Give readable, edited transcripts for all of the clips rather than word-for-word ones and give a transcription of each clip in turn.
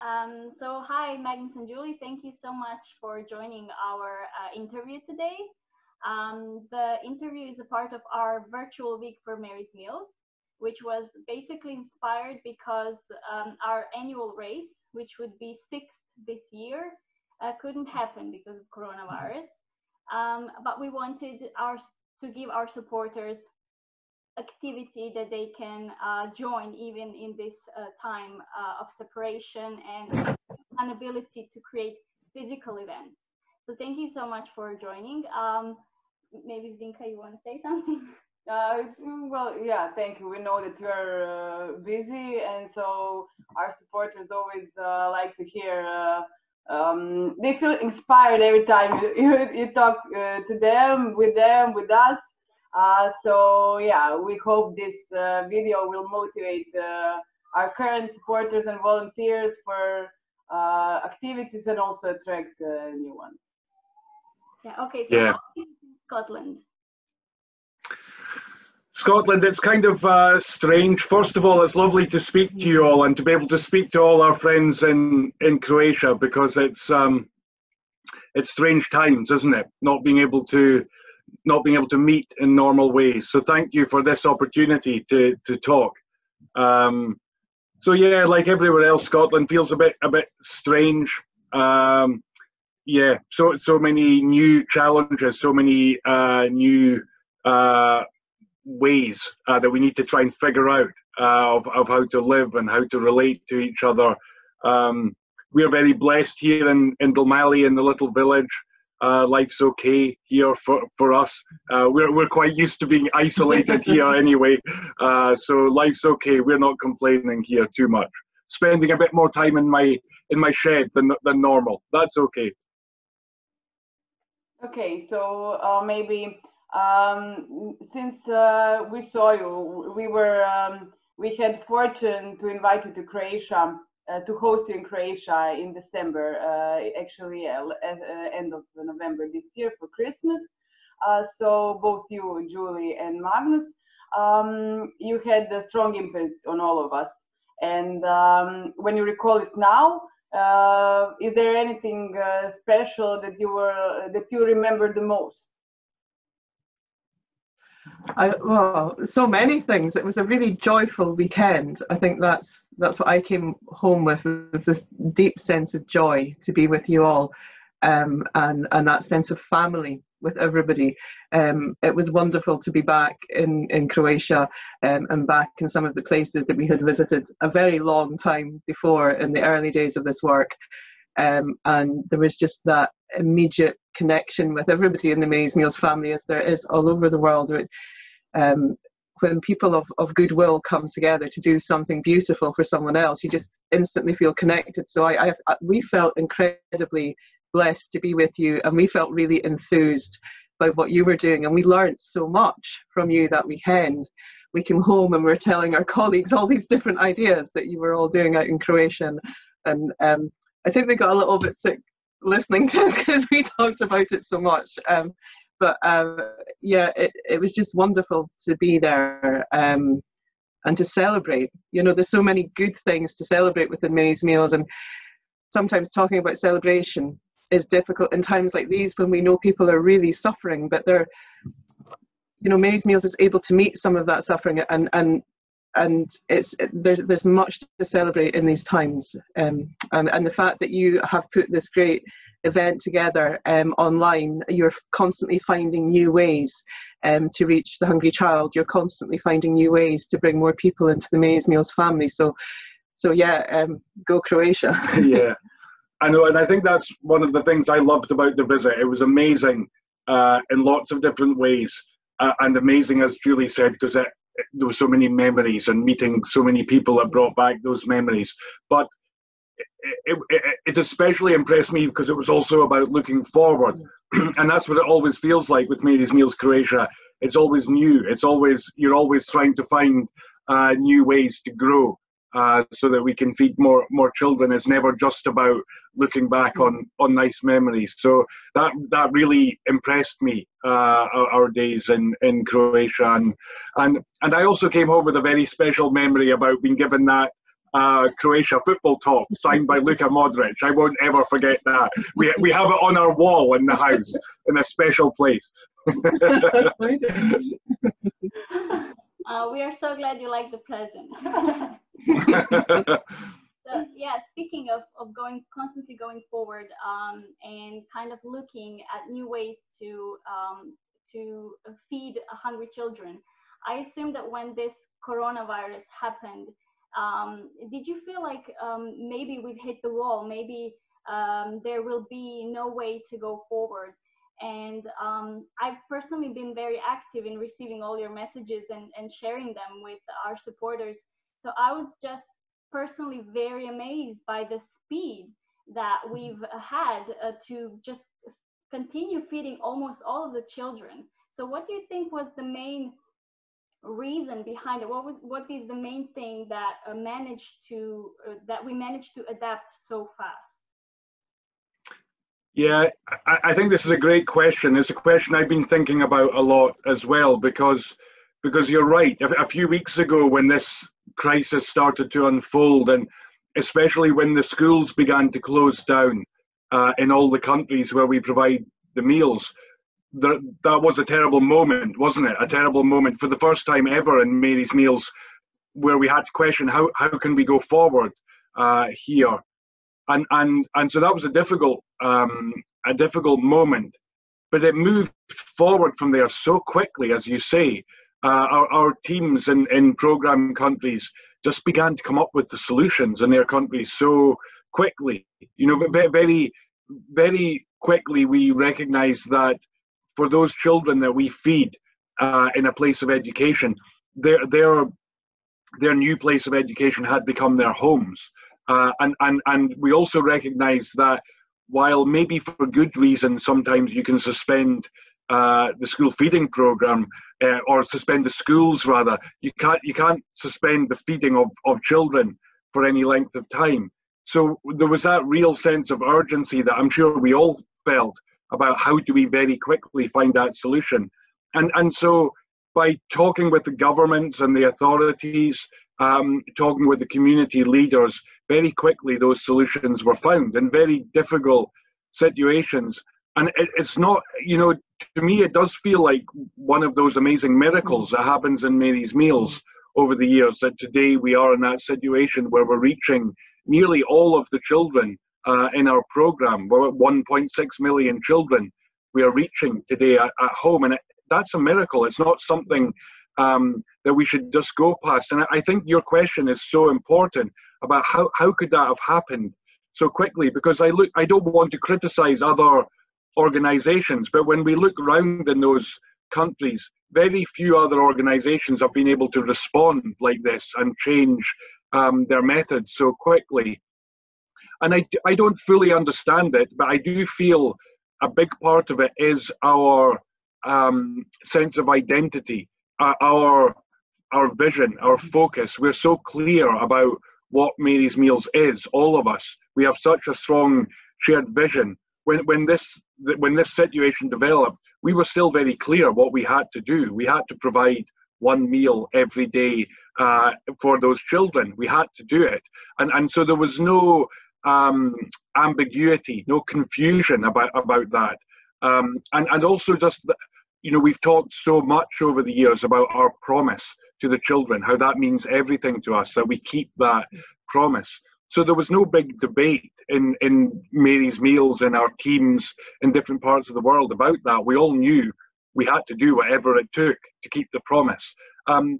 Hi, Magnus and Julie. Thank you so much for joining our interview today. The interview is a part of our virtual week for Mary's Meals, which was basically inspired because our annual race, which would be 6th this year, couldn't happen because of coronavirus. But we wanted to give our supporters activity that they can join even in this time of separation and inability to create physical events. So thank you so much for joining. Maybe Zinka, you want to say something? Well, yeah, thank you. We know that you are busy, and so our supporters always like to hear. They feel inspired every time you talk to them, with us. So yeah, we hope this video will motivate our current supporters and volunteers for activities and also attract new ones. Yeah. Okay. So how is Scotland? Scotland, it's kind of strange. First of all, it's lovely to speak to you all and to be able to speak to all our friends in Croatia, because it's strange times, isn't it? Not being able to meet in normal ways. So thank you for this opportunity to talk. So yeah, like everywhere else, Scotland feels a bit strange. Yeah, so many new challenges, so many new ways that we need to try and figure out of how to live and how to relate to each other. We are very blessed here in Dalmally, in the little village. Life's okay here for us. We're quite used to being isolated here anyway, so life's okay. We're not complaining here too much. Spending a bit more time in my shed than normal. That's okay. Okay, so maybe since we saw you, we had fortune to invite you to Croatia, to host you in Croatia in December, actually end of November this year for Christmas. So both you, Julie, and Magnus, you had a strong impact on all of us. And when you recall it now, is there anything special that you remember the most? Well, so many things. It was a really joyful weekend. I think that's what I came home with, was this deep sense of joy to be with you all, and that sense of family with everybody. It was wonderful to be back in Croatia, and back in some of the places that we had visited a very long time before in the early days of this work. And there was just that immediate connection with everybody in the Mary's Meals family, as there is all over the world. When people of goodwill come together to do something beautiful for someone else, you just instantly feel connected. So we felt incredibly blessed to be with you, and we felt really enthused by what you were doing, and we learned so much from you that weekend. We came home and we were telling our colleagues all these different ideas that you were all doing out in Croatia, and I think they got a little bit sick listening to us because we talked about it so much. But yeah, it was just wonderful to be there and to celebrate. You know, there's so many good things to celebrate within Mary's Meals, and sometimes talking about celebration is difficult in times like these when we know people are really suffering, but Mary's Meals is able to meet some of that suffering, and there's much to celebrate in these times, and the fact that you have put this great event together online. You're constantly finding new ways to reach the hungry child. You're constantly finding new ways to bring more people into the Mary's Meals family. So yeah, go Croatia. Yeah, I know, and I think that's one of the things I loved about the visit. It was amazing in lots of different ways, and amazing, as Julie said, because there were so many memories, and meeting so many people that brought back those memories. But it especially impressed me because it was also about looking forward, and that's what it always feels like with Mary's Meals Croatia. It's always new. You're always trying to find new ways to grow, so that we can feed more children. It's never just about looking back on nice memories. So that really impressed me, our days in Croatia, and I also came home with a very special memory about being given that Croatia football top signed by Luka Modric. I won't ever forget that. We have it on our wall in the house in a special place. We are so glad you like the present. So, yeah, speaking of constantly going forward and kind of looking at new ways to feed hungry children, I assume that when this coronavirus happened, did you feel like maybe we've hit the wall? Maybe there will be no way to go forward? And I've personally been very active in receiving all your messages and sharing them with our supporters. So I was just personally very amazed by the speed that we've had to just continue feeding almost all of the children. So what do you think was the main reason behind it? What is the main thing that we managed to adapt so fast? Yeah, I think this is a great question. It's a question I've been thinking about a lot as well, because you're right. A few weeks ago, when this crisis started to unfold, and especially when the schools began to close down in all the countries where we provide the meals, that was a terrible moment, wasn't it? A terrible moment for the first time ever in Mary's Meals, where we had to question how can we go forward here, and so that was a difficult moment, but it moved forward from there so quickly, as you say. Our teams in program countries just began to come up with the solutions in their countries so quickly. You know, very, very quickly we recognized that for those children that we feed in a place of education, their new place of education had become their homes. And we also recognize that while maybe for good reason sometimes you can suspend the school feeding program or suspend the schools rather, you can't suspend the feeding of children for any length of time. So there was that real sense of urgency that I'm sure we all felt about how do we very quickly find that solution. And so by talking with the governments and the authorities, talking with the community leaders, very quickly those solutions were found in very difficult situations. And it's not, you know, to me it does feel like one of those amazing miracles that happens in Mary's Meals over the years, that today we are in that situation where we're reaching nearly all of the children in our program. We're at 1.6 million children we are reaching today at home, and that's a miracle. It's not something that we should just go past. And I think your question is so important about how could that have happened so quickly, because I don't want to criticize other organizations, but when we look around in those countries, very few other organizations have been able to respond like this and change their methods so quickly. And I don't fully understand it, but I do feel a big part of it is our sense of identity, our vision, our focus. We're so clear about what Mary's Meals is, all of us. We have such a strong shared vision. When this situation developed, we were still very clear what we had to do. We had to provide one meal every day for those children. We had to do it. And so there was no ambiguity, no confusion about that. And also just, you know, we've talked so much over the years about our promise to the children, how that means everything to us, that we keep that promise. So there was no big debate in Mary's Meals, in our teams in different parts of the world about that. We all knew we had to do whatever it took to keep the promise.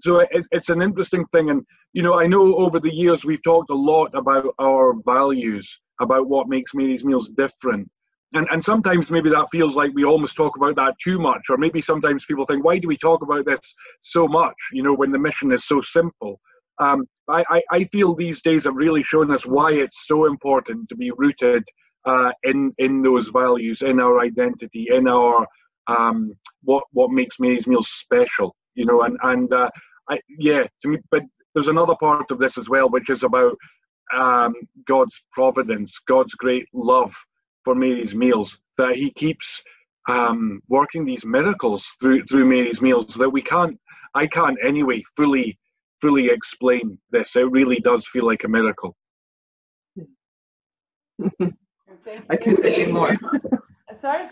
So it's an interesting thing. And, you know, I know over the years we've talked a lot about our values, about what makes Mary's Meals different. And sometimes maybe that feels like we almost talk about that too much, or maybe sometimes people think, why do we talk about this so much, you know, when the mission is so simple? I feel these days have really shown us why it's so important to be rooted in those values, in our identity, in our what makes Mary's Meals special, you know. Yeah, to me, but there's another part of this as well, which is about God's providence, God's great love for Mary's Meals, that He keeps working these miracles through Mary's Meals that I can't anyway fully fully explain this. It really does feel like a miracle. I couldn't agree more. Sorry.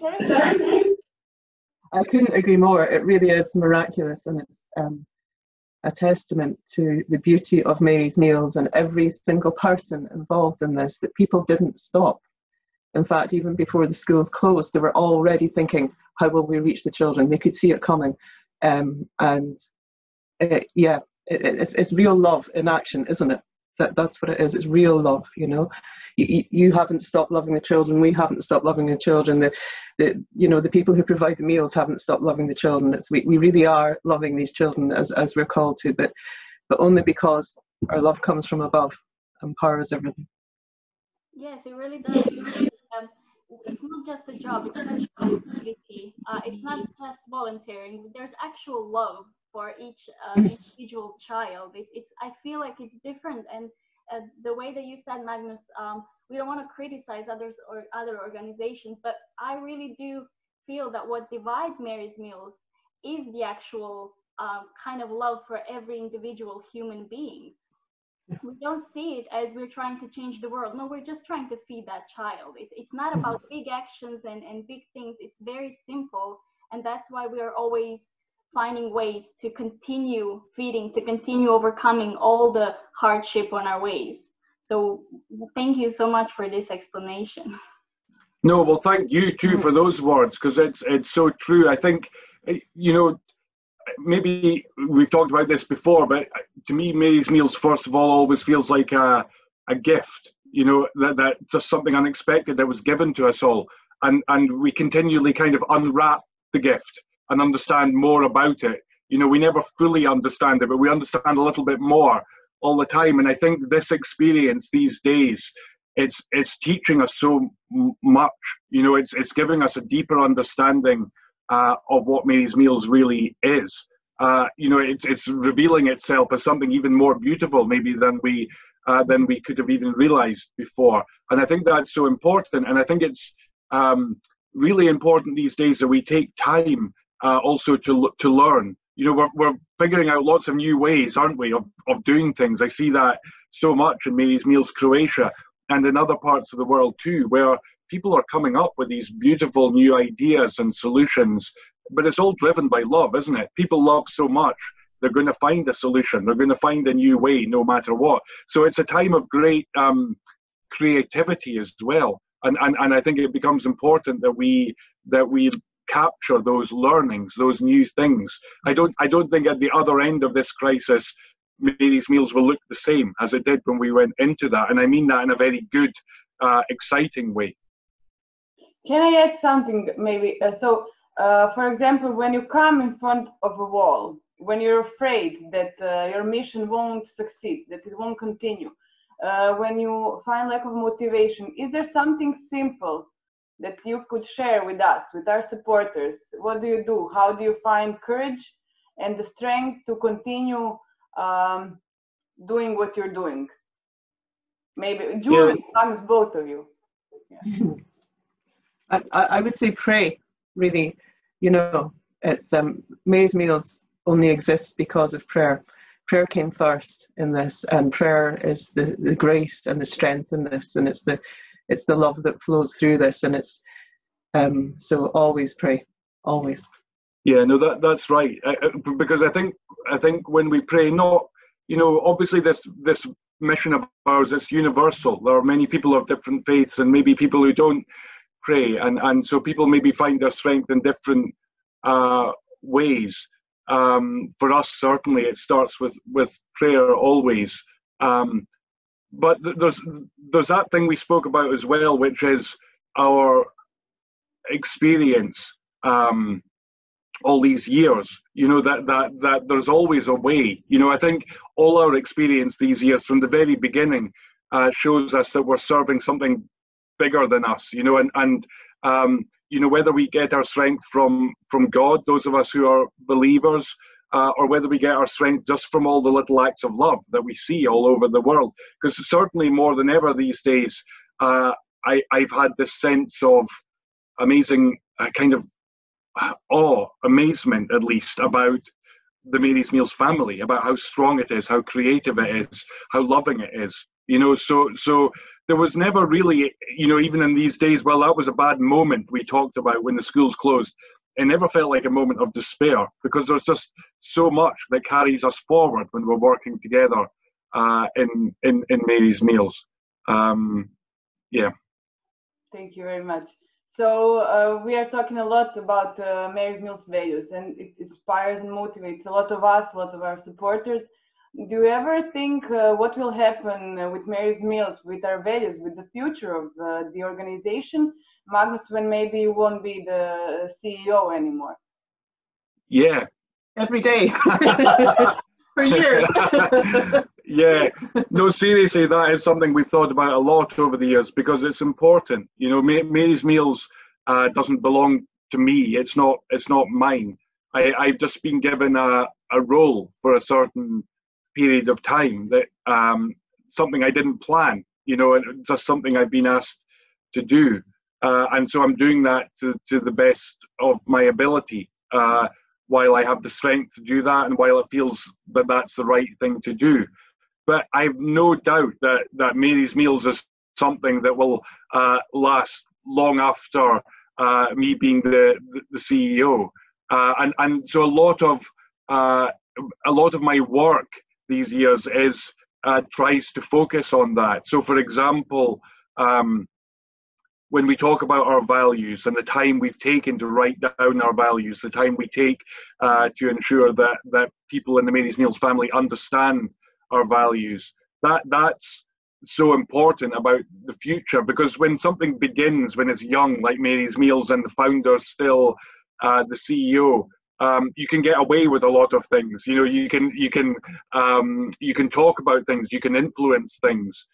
I couldn't agree more. It really is miraculous, and it's a testament to the beauty of Mary's Meals and every single person involved in this, that people didn't stop. In fact, even before the schools closed, they were already thinking, how will we reach the children? They could see it coming. It's real love in action, isn't it? That's what it is. It's real love, you know. You haven't stopped loving the children. We haven't stopped loving the children. The people who provide the meals haven't stopped loving the children. We really are loving these children as we're called to, but only because our love comes from above and powers everything. Yes, it really does. It's not just a job, it's a responsibility. It's not just volunteering. There's actual love for each individual child. I feel like it's different. And the way that you said, Magnus, we don't want to criticize others or other organizations, but I really do feel that what divides Mary's Meals is the actual kind of love for every individual human being. We don't see it as we're trying to change the world. No, we're just trying to feed that child. It's not about big actions and big things. It's very simple. And that's why we are always finding ways to continue feeding, to continue overcoming all the hardship on our ways. So thank you so much for this explanation. No, well, thank you too for those words, because it's so true. I think, you know, maybe we've talked about this before, but to me, Mary's Meals, first of all, always feels like a gift, you know, that just something unexpected that was given to us all. And we continually kind of unwrap the gift and understand more about it. You know, we never fully understand it, but we understand a little bit more all the time. And I think this experience these days, it's teaching us so much. You know, it's giving us a deeper understanding of what Mary's Meals really is. You know, it's revealing itself as something even more beautiful, maybe than we could have even realized before. And I think that's so important. And I think it's really important these days that we take time also to learn. You know, we're figuring out lots of new ways, aren't we, of doing things. I see that so much in Mary's Meals Croatia and in other parts of the world too, where people are coming up with these beautiful new ideas and solutions, but it's all driven by love, isn't it? People love so much, they're going to find a solution, they're going to find a new way no matter what. So it's a time of great creativity as well. And I think it becomes important that we capture those learnings, those new things. I don't think at the other end of this crisis, Mary's Meals will look the same as it did when we went into that. And I mean that in a very good, exciting way. Can I add something maybe? For example, when you come in front of a wall, when you're afraid that your mission won't succeed, that it won't continue, when you find lack of motivation, is there something simple that you could share with us, with our supporters? What do you do? How do you find courage and the strength to continue doing what you're doing? Maybe Julie, Magnus, both of you. Yeah. I would say pray, really. You know, it's Mary's Meals only exists because of prayer. Prayer came first in this, and prayer is the grace and the strength in this, and it's the love that flows through this, and it's so always pray, always. Yeah, no, that's right. Because I think when we pray, not, you know, obviously this mission of ours, it's universal. There are many people of different faiths, and maybe people who don't pray, and so people maybe find their strength in different ways. For us, certainly, it starts with prayer always. But there's that thing we spoke about as well, which is our experience all these years. You know, that there's always a way. You know, I think all our experience these years from the very beginning shows us that we're serving something bigger than us. You know, and you know, whether we get our strength from God, those of us who are believers, or whether we get our strength just from all the little acts of love that we see all over the world. Because certainly more than ever these days, I've had this sense of amazing kind of awe, amazement at least, about the Mary's Meals family, about how strong it is, how creative it is, how loving it is. You know, so there was never really, you know, even in these days, well, that was a bad moment we talked about when the schools closed. It never felt like a moment of despair, because there's just so much that carries us forward when we're working together in Mary's Meals. Yeah. Thank you very much. So we are talking a lot about Mary's Meals values, and it inspires and motivates a lot of us, a lot of our supporters. Do you ever think what will happen with Mary's Meals, with our values, with the future of the organization, Magnus, when maybe you won't be the CEO anymore? Yeah. Every day. For years. Yeah, no, seriously, that is something we've thought about a lot over the years, because it's important. You know, Mary's Meals doesn't belong to me. It's not mine. I've just been given a role for a certain period of time, that something I didn't plan. You know, it's just something I've been asked to do, and so I'm doing that to the best of my ability. While I have the strength to do that, and while it feels that that's the right thing to do. But I've no doubt that Mary's Meals is something that will last long after me being the CEO. And so a lot of my work these years tries to focus on that. So, for example, when we talk about our values and the time we've taken to write down our values, the time we take to ensure that people in the Mary's Meals family understand our values, that's so important about the future, because when something begins when it's young, like Mary's Meals, and the founder's still the CEO, you can get away with a lot of things. You know, you can talk about things, you can influence things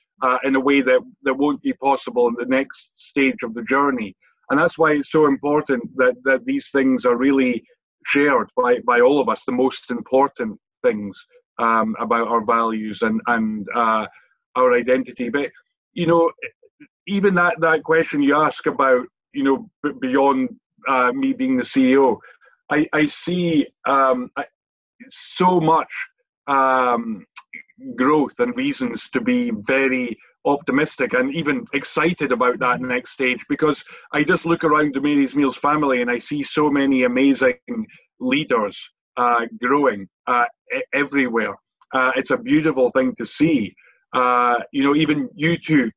in a way that won't be possible in the next stage of the journey. And that's why it's so important that these things are really shared by all of us, the most important things about our values and our identity. But, you know, even that question you ask about, you know, beyond me being the CEO, I see so much growth and reasons to be very optimistic and even excited about that next stage, because I just look around the Mary's Meals family and I see so many amazing leaders growing everywhere. It's a beautiful thing to see. You know, even you two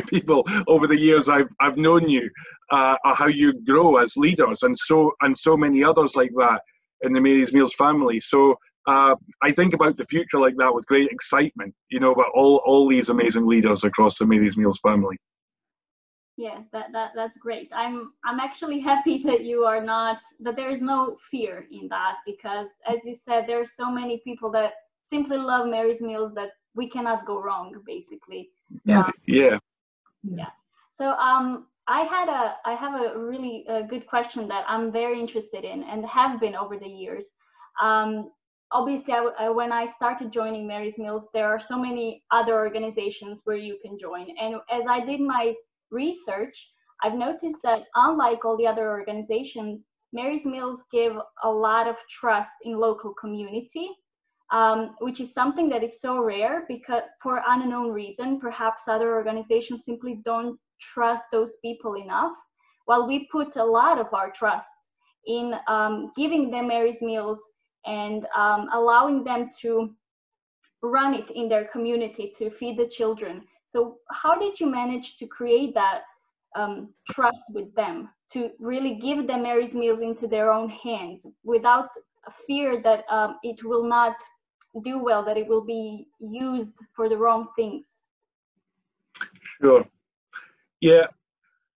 people over the years I've known you, how you grow as leaders, and so many others like that in the Mary's Meals family. So I think about the future like that with great excitement, you know, about all these amazing leaders across the Mary's Meals family. Yes, that's great. I'm actually happy that that there's no fear in that, because as you said, there are so many people that simply love Mary's Meals that we cannot go wrong, basically. Yeah. Yeah. So I have a really good question that I'm very interested in and have been over the years. Obviously, when I started joining Mary's Meals, there are so many other organizations where you can join. And as I did my research, I've noticed that unlike all the other organizations, Mary's Meals give a lot of trust in local community, which is something that is so rare, because for unknown reason, perhaps other organizations simply don't trust those people enough, while we put a lot of our trust in giving them Mary's Meals and allowing them to run it in their community to feed the children. So how did you manage to create that trust with them, to really give them Mary's Meals into their own hands without a fear that it will not do well, that it will be used for the wrong things? Sure. Yeah.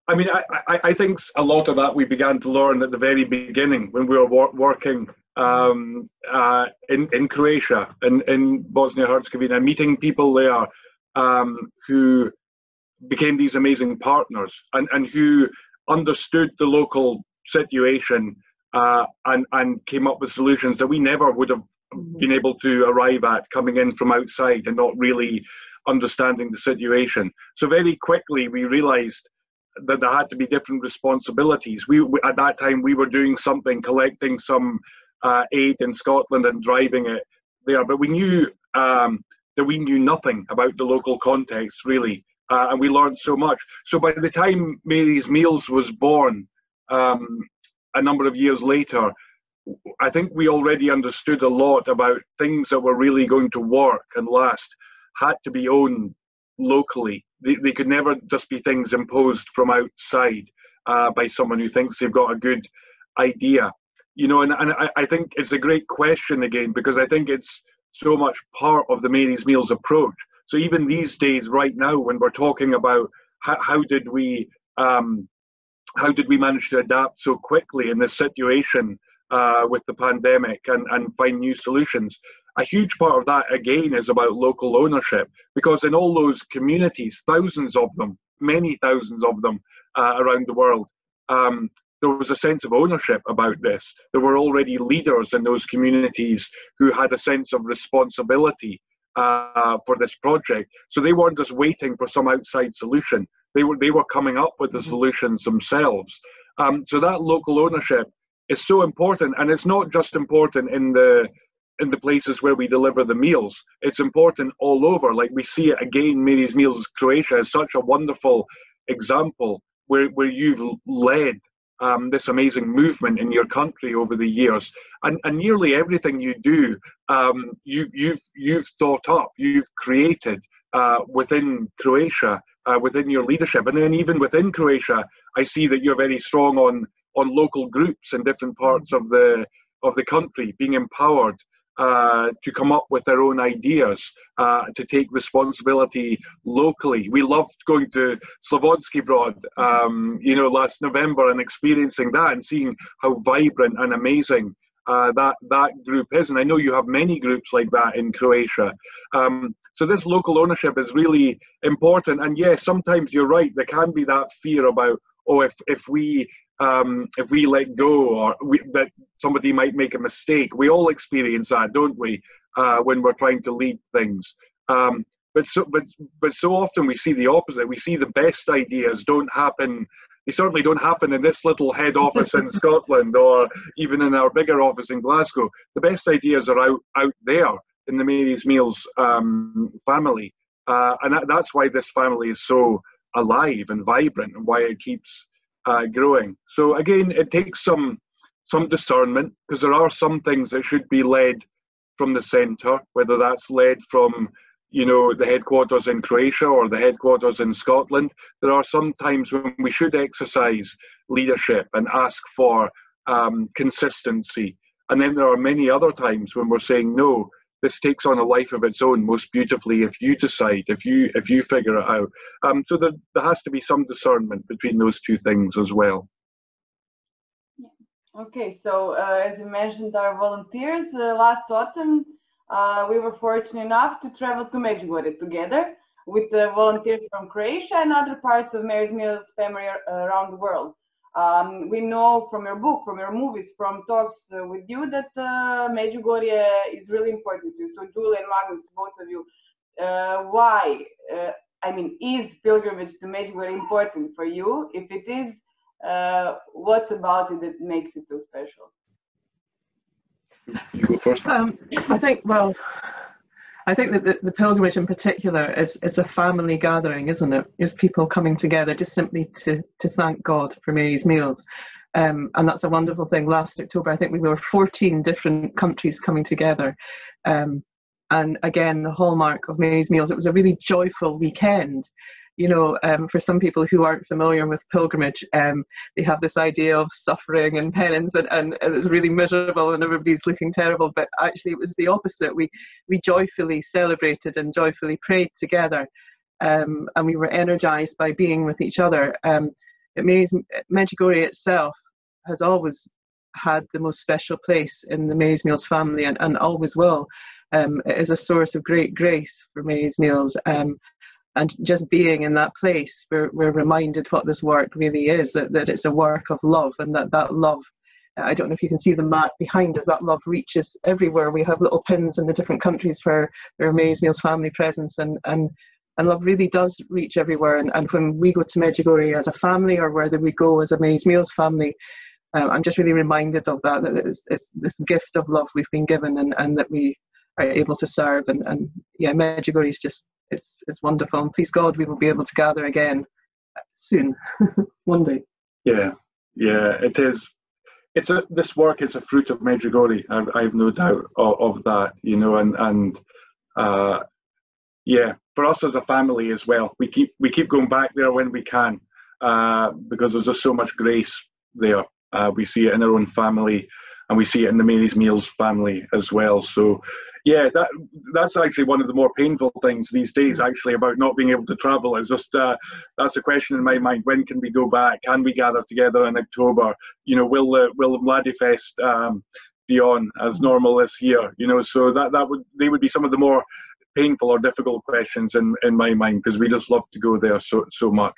I mean, I think a lot of that we began to learn at the very beginning when we were working in Croatia, in Bosnia-Herzegovina, meeting people there who became these amazing partners and who understood the local situation and came up with solutions that we never would have been able to arrive at coming in from outside and not really understanding the situation. So very quickly we realized that there had to be different responsibilities. We at that time we were doing something, collecting some aid in Scotland and driving it there. But we knew that we knew nothing about the local context, really, and we learned so much. So by the time Mary's Meals was born, a number of years later, I think we already understood a lot about things that were really going to work and last had to be owned locally. They could never just be things imposed from outside by someone who thinks they've got a good idea. You know, and I think it's a great question again, because I think it's so much part of the Mary's Meals approach. So even these days, right now, when we're talking about how did we manage to adapt so quickly in this situation with the pandemic and find new solutions, a huge part of that, again, is about local ownership, because in all those communities, thousands of them, many thousands of them around the world, there was a sense of ownership about this. There were already leaders in those communities who had a sense of responsibility for this project. So they weren't just waiting for some outside solution. They were coming up with the solutions themselves. So that local ownership is so important, and it's not just important in the places where we deliver the meals. It's important all over. Like we see it again, Mary's Meals Croatia is such a wonderful example where you've led this amazing movement in your country over the years, and nearly everything you do, you've thought up, you've created within Croatia, within your leadership, and then even within Croatia, I see that you're very strong on local groups in different parts of the country, being empowered to come up with their own ideas, to take responsibility locally. We loved going to Slobodski Brod, last November, and experiencing that and seeing how vibrant and amazing that group is. And I know you have many groups like that in Croatia. So this local ownership is really important. And yes, sometimes you're right, there can be that fear about, if we let go, or that somebody might make a mistake. We all experience that, don't we, when we're trying to lead things. But so often we see the opposite. We see the best ideas don't happen. They certainly don't happen in this little head office in Scotland, or even in our bigger office in Glasgow. The best ideas are out there in the Mary's Meals family, and that's why this family is so alive and vibrant, and why it keeps growing. So again, it takes some discernment, because there are some things that should be led from the centre, whether that's led from the headquarters in Croatia or the headquarters in Scotland. There are some times when we should exercise leadership and ask for consistency, and then there are many other times when we're saying, no, this takes on a life of its own most beautifully if you decide, if you figure it out. So there has to be some discernment between those two things as well. Okay, so as you mentioned, our volunteers, last autumn, we were fortunate enough to travel to Medjugorje together with the volunteers from Croatia and other parts of Mary's Meals family around the world. We know from your book, from your movies, from talks with you, that Medjugorje is really important to you. So Julie and Magnus, both of you, why, is pilgrimage to Medjugorje important for you? If it is, what's about it that makes it so special? You go first. I think that the pilgrimage in particular is a family gathering, isn't it? It's people coming together just simply to thank God for Mary's Meals. And that's a wonderful thing. Last October, I think we were 14 different countries coming together. And again, the hallmark of Mary's Meals, it was a really joyful weekend. For some people who aren't familiar with pilgrimage, they have this idea of suffering and penance, and it's really miserable and everybody's looking terrible. But actually, it was the opposite. We joyfully celebrated and joyfully prayed together, and we were energized by being with each other. Medjugorje itself has always had the most special place in the Mary's Meals family, and always will. It is a source of great grace for Mary's Meals. And just being in that place, we're reminded what this work really is, that it's a work of love, and that love, I don't know if you can see the mat behind us, that love reaches everywhere. We have little pins in the different countries where there are Mary's Meals family presence, and love really does reach everywhere. And when we go to Medjugorje as a family, or whether we go as a Mary's Meals family, I'm just really reminded of that it's this gift of love we've been given, and that we are able to serve. And yeah, Medjugorje is just, it's wonderful. And please God, we will be able to gather again soon, one day. Yeah, it is. This work is a fruit of Medjugorje. I have no doubt of that, you know, and yeah, for us as a family as well, we keep going back there when we can, because there's just so much grace there. We see it in our own family, and we see it in the Mary's Meals family as well. So yeah, that's actually one of the more painful things these days, actually, about not being able to travel. Is just that's a question in my mind. When can we go back? Can we gather together in October? You know, will the Mladifest be on as normal this year? You know, so they would be some of the more painful or difficult questions in my mind, because we just love to go there so much.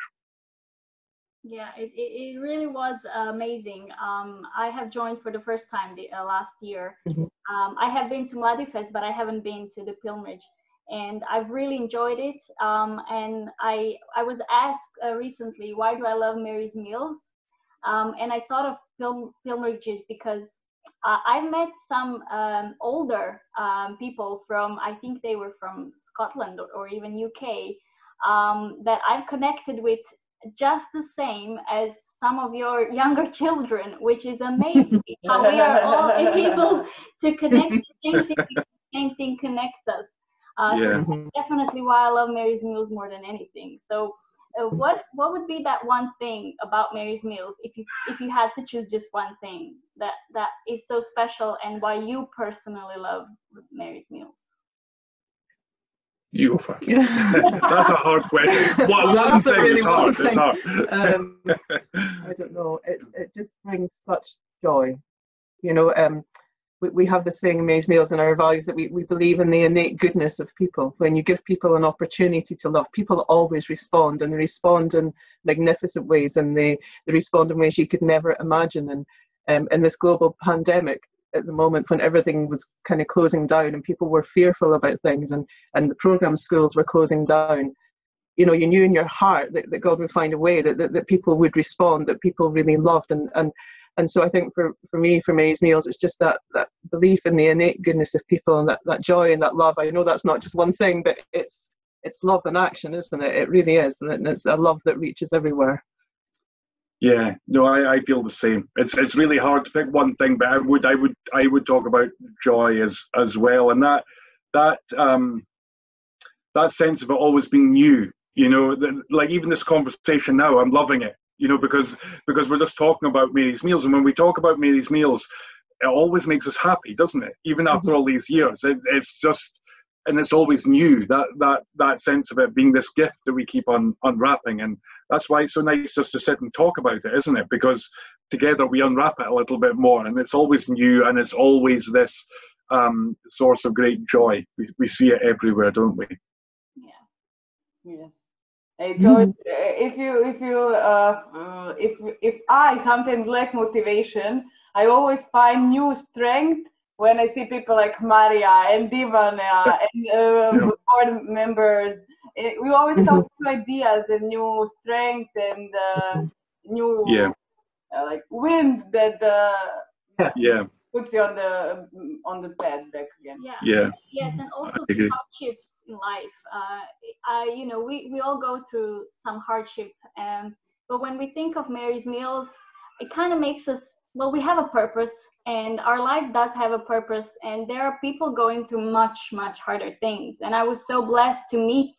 Yeah, it really was amazing. I have joined for the first time last year. I have been to Mladifest, but I haven't been to the pilgrimage, and I've really enjoyed it. And I was asked recently, why do I love Mary's Meals? And I thought of pilgrimages because I've met some older people from, I think they were from Scotland or even UK, that I've connected with just the same as some of your younger children, which is amazing how we are all able to connect. The same thing connects us. Yeah. So that's definitely why I love Mary's Meals more than anything. So what would be that one thing about Mary's Meals, if you had to choose just one thing that is so special, and why you personally love Mary's Meals? You go first. That's a hard question. One thing is hard. It's hard. I don't know. It just brings such joy. You know, we have this saying in Mary's Meals in our values that we believe in the innate goodness of people. When you give people an opportunity to love, people always respond, and they respond in magnificent ways, and they respond in ways you could never imagine. And in this global pandemic, at the moment when everything was kind of closing down and people were fearful about things, and the program schools were closing down, you know, you knew in your heart that God would find a way, that people would respond, that people really loved. And so I think for me, for Mary's Meals, it's just that belief in the innate goodness of people, and that joy and that love. I know that's not just one thing, but it's love in action, isn't it? It really is, and it's a love that reaches everywhere. Yeah, no, I feel the same. It's really hard to pick one thing, but I would talk about joy as well, and that sense of it always being new. You know, like even this conversation now, I'm loving it. You know, because we're just talking about Mary's Meals, and when we talk about Mary's Meals, it always makes us happy, doesn't it? Even after all these years, it's just, and it's always new. That sense of it being this gift that we keep on unwrapping, and that's why it's so nice just to sit and talk about it, isn't it? Because together we unwrap it a little bit more, and it's always new, and it's always this source of great joy. We see it everywhere, don't we? Yeah. Yes. So if I sometimes lack motivation, I always find new strength when I see people like Maria and Divana and board members. We always come with new ideas and new strength and new like wind that puts you on the pad back again. Yes, and also the hardships in life. You know, we all go through some hardship, but when we think of Mary's Meals, it kind of makes us, well, we have a purpose, and our life does have a purpose, and there are people going through much harder things. And I was so blessed to meet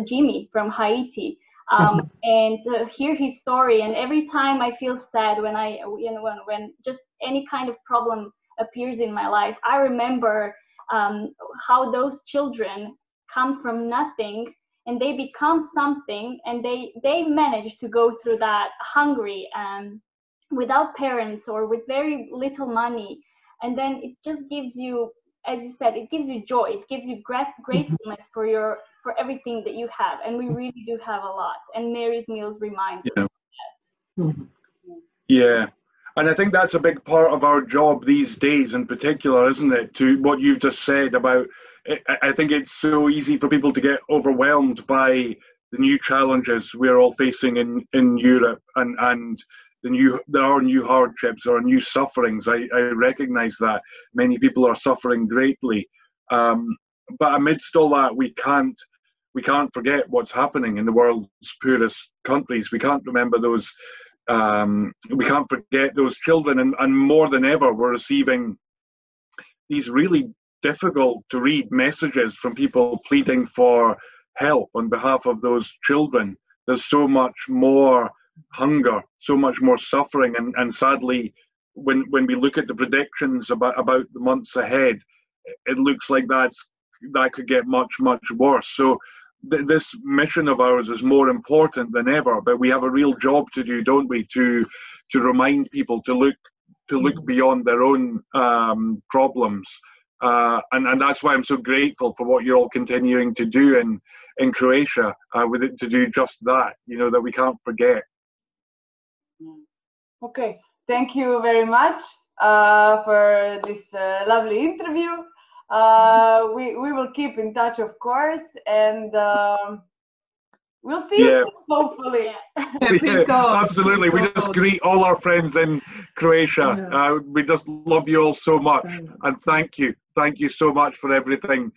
Jimmy from Haiti, and to hear his story. And every time I feel sad when when just any kind of problem appears in my life, I remember how those children come from nothing and they become something, and they manage to go through that hungry and without parents or with very little money. And then it just gives you, as you said, it gives you joy, it gives you gratefulness for everything that you have, and we really do have a lot, and Mary's Meals reminds us of that. Yeah, and I think that's a big part of our job these days in particular, isn't it? To what you've just said about, I think it's so easy for people to get overwhelmed by the new challenges we're all facing in Europe, and there are new hardships or new sufferings. I recognize that many people are suffering greatly, but amidst all that, we can't forget what's happening in the world's poorest countries. We can't remember those. We can't forget those children, and more than ever, we're receiving these really difficult to read messages from people pleading for help on behalf of those children. There's so much more hunger, so much more suffering, and sadly, when we look at the predictions about the months ahead, it looks like that could get much worse. So this mission of ours is more important than ever, but we have a real job to do, don't we, to remind people to look beyond their own problems, and that's why I'm so grateful for what you're all continuing to do in Croatia, with it, to do just that, that we can't forget. Okay, thank you very much for this lovely interview. We will keep in touch, of course, and we'll see you soon, hopefully. Please go. Absolutely. We just greet all our friends in Croatia. We just love you all so much, and thank you so much for everything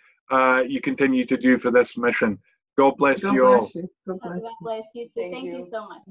you continue to do for this mission. God bless you all. God bless you. God bless you too. Thank you so much.